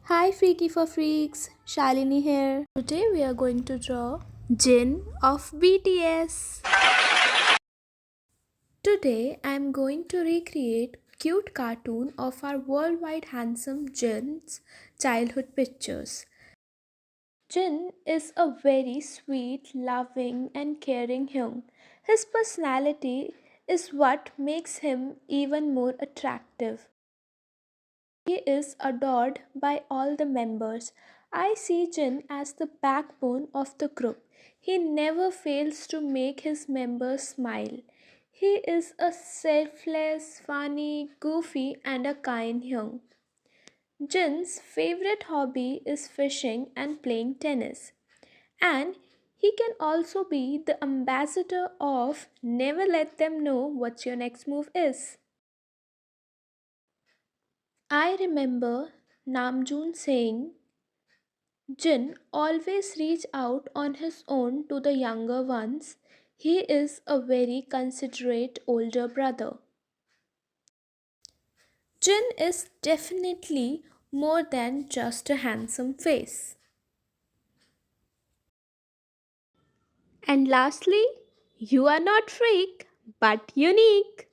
Hi Freaky for Freaks, Shalini here. Today we are going to draw Jin of BTS. Today I am going to recreate cute cartoon of our worldwide handsome Jin's childhood pictures. Jin is a very sweet, loving and caring young. His personality is what makes him even more attractive. He is adored by all the members. I see Jin as the backbone of the group. He never fails to make his members smile. He is a selfless, funny, goofy, and a kind young. Jin's favorite hobby is fishing and playing tennis. And he can also be the ambassador of never let them know what your next move is. I remember Namjoon saying, Jin always reach out on his own to the younger ones. He is a very considerate older brother. Jin is definitely more than just a handsome face. And lastly, you are not freak but unique.